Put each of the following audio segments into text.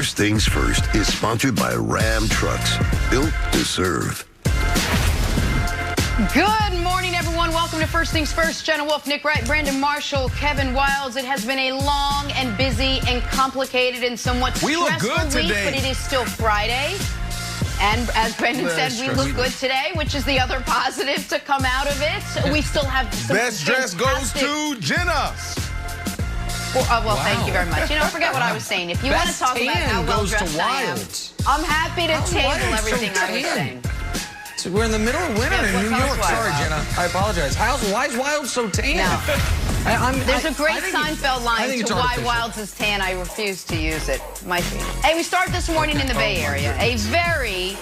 First Things First is sponsored by Ram Trucks, built to serve. Good morning, everyone. Welcome to First Things First. Jenna Wolf, Nick Wright, Brandon Marshall, Kevin Wilds. It has been a long and busy and complicated and somewhat stressful week, but it is still Friday. And as Brandon said, we look good today, which is the other positive to come out of it. We still have some best dress goes to Jenna. Well, thank you very much. You know, forget what I was saying. If you want to talk about how well dressed I am, I'm happy to table everything I was saying. So we're in the middle of winter in New York. Sorry, Jenna. I apologize. Why is Wild so tan? No. There's a great Seinfeld line to why Wilds is tan. I refuse to use it. Might be. Hey, we start this morning in the Bay Area. A very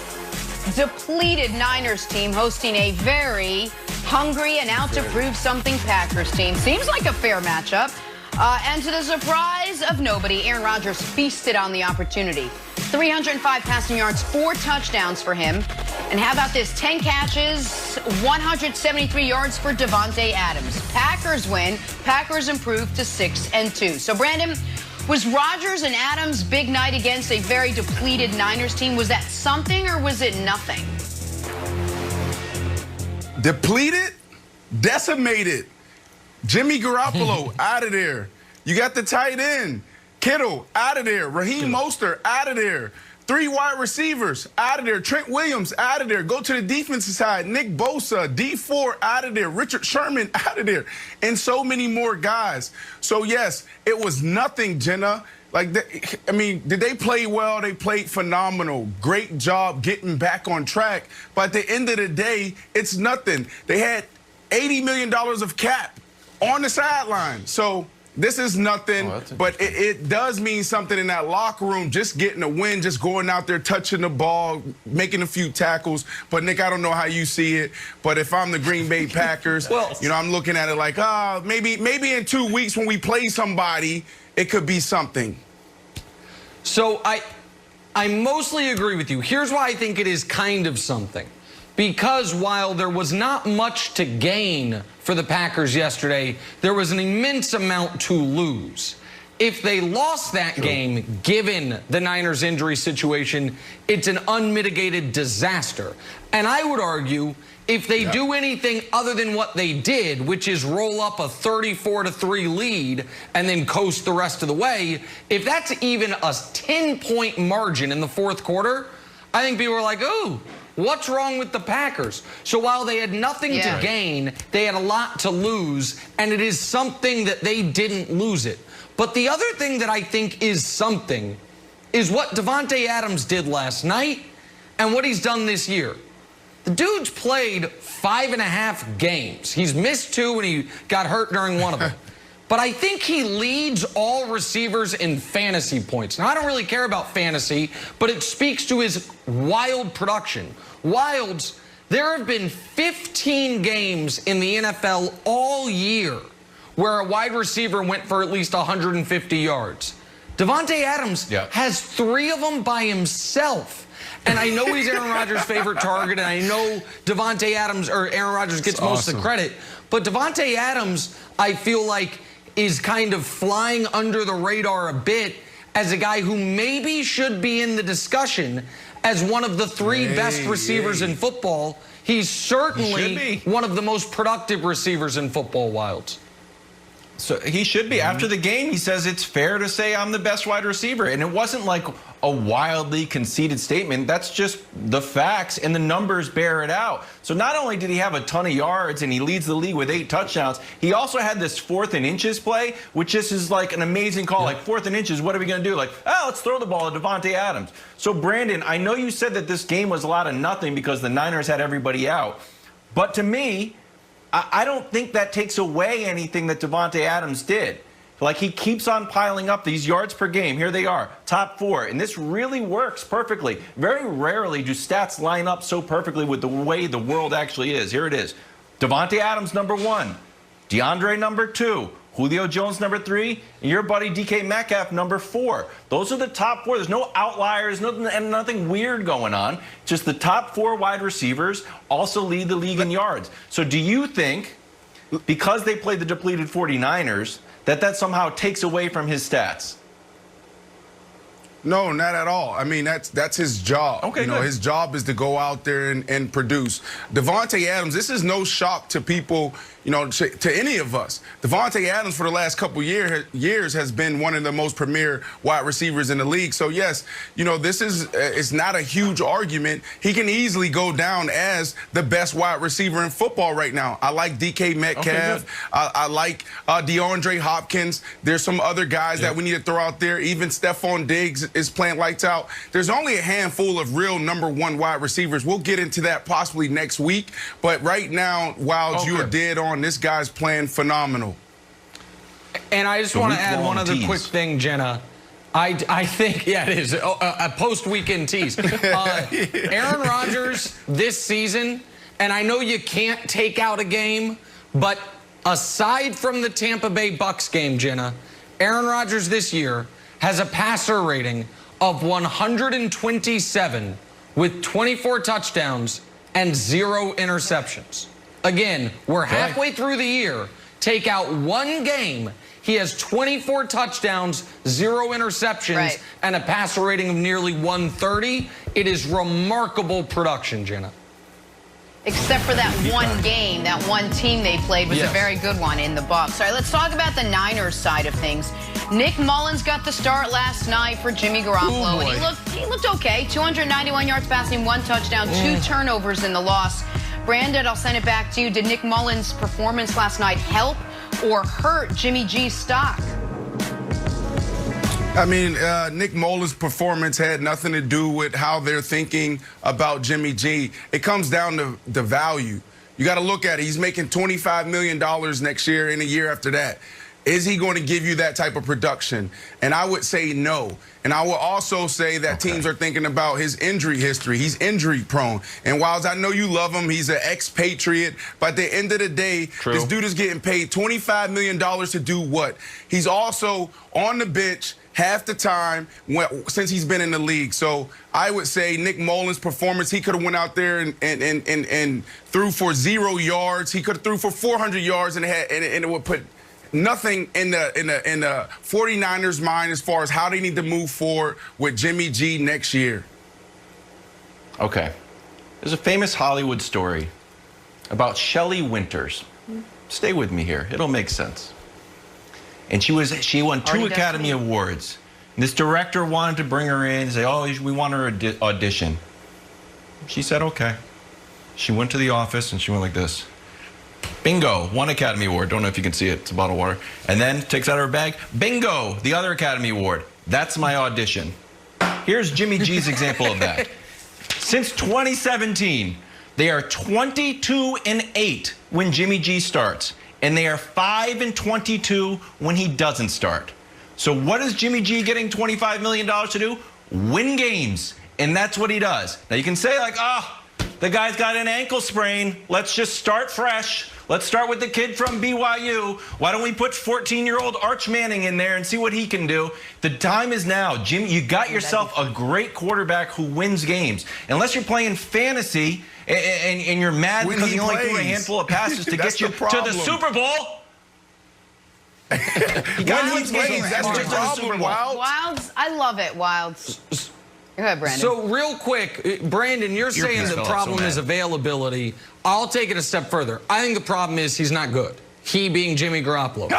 depleted Niners team hosting a very hungry and out to prove something Packers team. Seems like a fair matchup. And to the surprise of nobody, Aaron Rodgers feasted on the opportunity. 305 passing yards, 4 touchdowns for him. And how about this? 10 catches, 173 yards for Davante Adams. Packers win. Packers improve to 6-2. So, Brandon, was Rodgers and Adams' big night against a very depleted Niners team? Was that something or was it nothing? Depleted, decimated. Jimmy Garoppolo out of there. You got the tight end. Kittle out of there. Raheem Mostert out of there. 3 wide receivers out of there. Trent Williams out of there. Go to the defensive side. Nick Bosa, D4 out of there. Richard Sherman out of there. And so many more guys. So, yes, it was nothing, Jenna. Like, I mean, did they play well? They played phenomenal. Great job getting back on track. But at the end of the day, it's nothing. They had $80 million of cap on the sideline. So this is nothing, but it does mean something in that locker room, just getting a win, just going out there, touching the ball, making a few tackles. But, Nick, I don't know how you see it, but if I'm the Green Bay Packers, you know, I'm looking at it like, maybe in 2 weeks when we play somebody, it could be something. So I mostly agree with you. Here's why I think it is kind of something. Because while there was not much to gain for the Packers yesterday, there was an immense amount to lose. If they lost that game, given the Niners' injury situation, it's an unmitigated disaster. And I would argue, if they do anything other than what they did, which is roll up a 34-3 lead and then coast the rest of the way, if that's even a 10-point margin in the fourth quarter, I think people are like, ooh, what's wrong with the Packers? So while they had nothing to gain, they had a lot to lose, and it is something that they didn't lose it. But the other thing that I think is something is what Davante Adams did last night and what he's done this year. The dude's played 5.5 games. He's missed 2 and he got hurt during one of them. But I think he leads all receivers in fantasy points. Now, I don't really care about fantasy, but it speaks to his wild production. Wilds, there have been 15 games in the NFL all year where a wide receiver went for at least 150 yards. Davante Adams has 3 of them by himself. And I know he's Aaron Rodgers' favorite target, and I know Davante Adams, or Aaron Rodgers gets most of the credit. But Davante Adams, I feel like, is kind of flying under the radar a bit as a guy who maybe should be in the discussion as one of the 3 best receivers in football. He's certainly one of the most productive receivers in football, Wilds. So he should be. After the game, he says it's fair to say I'm the best wide receiver. And it wasn't like a wildly conceited statement. That's just the facts, and the numbers bear it out. So not only did he have a ton of yards and he leads the league with 8 touchdowns, he also had this 4th and inches play, which just is like an amazing call. Like, 4th and inches, what are we going to do? Like, let's throw the ball to Davante Adams. So, Brandon, I know you said that this game was a lot of nothing because the Niners had everybody out. But to me, I don't think that takes away anything that Davante Adams did. Like, he keeps on piling up these yards per game. Here they are, top 4. And this really works perfectly. Very rarely do stats line up so perfectly with the way the world actually is. Here it is. Davante Adams, number 1. DeAndre, number 2. Julio Jones, number 3. And your buddy DK Metcalf, number 4. Those are the top 4. There's no outliers, nothing weird going on. Just the top 4 wide receivers also lead the league in yards. So do you think, because they played the depleted 49ers, that somehow takes away from his stats? No, not at all. I mean, that's his job. Okay, good. His job is to go out there and produce. Davante Adams, this is no shock to people, to any of us. Davante Adams for the last couple years has been one of the most premier wide receivers in the league. So yes, this is it's not a huge argument. He can easily go down as the best wide receiver in football right now. I like DK Metcalf. Okay, I like DeAndre Hopkins. There's some other guys that we need to throw out there. Even Stephon Diggs is playing lights out. There's only a handful of real #1 wide receivers. We'll get into that possibly next week. But right now, Wilds, you are dead on. This guy's playing phenomenal. And I just want to add one other quick thing, Jenna. I think, yeah, it is a post-weekend tease. Aaron Rodgers this season, and I know you can't take out a game, but aside from the Tampa Bay Bucks game, Jenna, Aaron Rodgers this year has a passer rating of 127 with 24 touchdowns and 0 interceptions. Again, we're halfway through the year. Take out one game. He has 24 touchdowns, 0 interceptions, and a passer rating of nearly 130. It is remarkable production, Jenna. Except for that one game, that one team they played was a very good one in the Bucs. All right, let's talk about the Niners side of things. Nick Mullins got the start last night for Jimmy Garoppolo, and he looked okay. 291 yards passing, 1 touchdown, 2 turnovers in the loss. Brandon, I'll send it back to you. Did Nick Mullins' performance last night help or hurt Jimmy G's stock? I mean, Nick Mullins' performance had nothing to do with how they're thinking about Jimmy G. It comes down to the value. You got to look at it. He's making $25 million next year and a year after that. Is he going to give you that type of production? And I would say no. And I will also say that teams are thinking about his injury history. He's injury prone. And while I know you love him, he's an expatriate. But at the end of the day, this dude is getting paid $25 million to do what? He's also on the bench half the time since he's been in the league. So I would say Nick Mullins' performance, he could have went out there and threw for 0 yards. He could have threw for 400 yards and it would put nothing in the 49ers' mind as far as how they need to move forward with Jimmy G next year. Okay. There's a famous Hollywood story about Shelley Winters. Stay with me here. It'll make sense. And she won 2 Academy Awards. And this director wanted to bring her in and say, oh, we want her to audition. She said, okay. She went to the office and she went like this. Bingo, 1 Academy Award. Don't know if you can see it. It's a bottle of water. And then takes out her bag. Bingo, the other Academy Award. That's my audition. Here's Jimmy G's example of that. Since 2017, they are 22-8 when Jimmy G starts. And they are 5-22 when he doesn't start. So what is Jimmy G getting $25 million to do? Win games. And that's what he does. Now you can say like, the guy's got an ankle sprain. Let's just start fresh. Let's start with the kid from BYU. Why don't we put 14-year-old Arch Manning in there and see what he can do? The time is now. Jimmy, you got yourself a great quarterback who wins games. Unless you're playing fantasy and you're mad because he only threw a handful of passes to get you to the Super Bowl. That's the problem, Wilds, I love it, Wilds. Go ahead, Brandon. So real quick, Brandon, you're saying the problem is availability. I'll take it a step further. I think the problem is he's not good. He being Jimmy Garoppolo.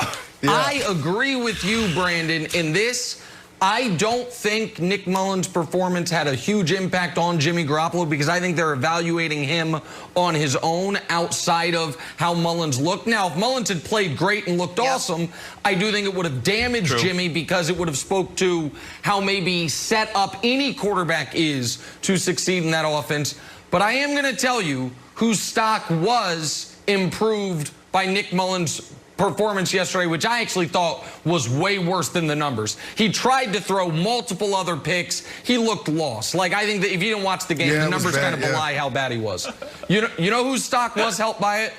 I agree with you, Brandon, in this. I don't think Nick Mullins' performance had a huge impact on Jimmy Garoppolo because I think they're evaluating him on his own outside of how Mullins looked. Now, if Mullins had played great and looked awesome, I do think it would have damaged Jimmy because it would have spoke to how maybe set up any quarterback is to succeed in that offense. But I am going to tell you whose stock was improved by Nick Mullins' performance yesterday, which I actually thought was way worse than the numbers. He tried to throw multiple other picks. He looked lost. Like, I think that if you didn't watch the game, the numbers kind of belie how bad he was. You know whose stock was helped by it?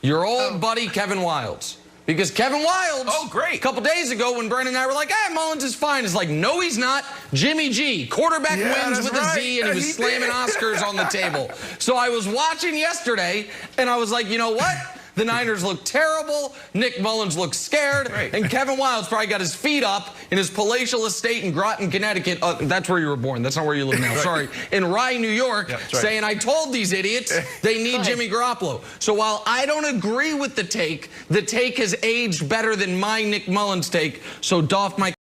Your old buddy, Kevin Wilds. Because Kevin Wilds, a couple days ago when Brandon and I were like, Mullins is fine. It's like, no, he's not. Jimmy G, quarterback wins with a Z, and he was slamming Oscars on the table. So I was watching yesterday, and I was like, you know what? The Niners look terrible. Nick Mullins looks scared. Right. And Kevin Wilde's probably got his feet up in his palatial estate in Groton, Connecticut. That's where you were born. That's not where you live now. Sorry. In Rye, New York, saying, I told these idiots they need Jimmy Garoppolo. So while I don't agree with the take has aged better than my Nick Mullins take. So doff my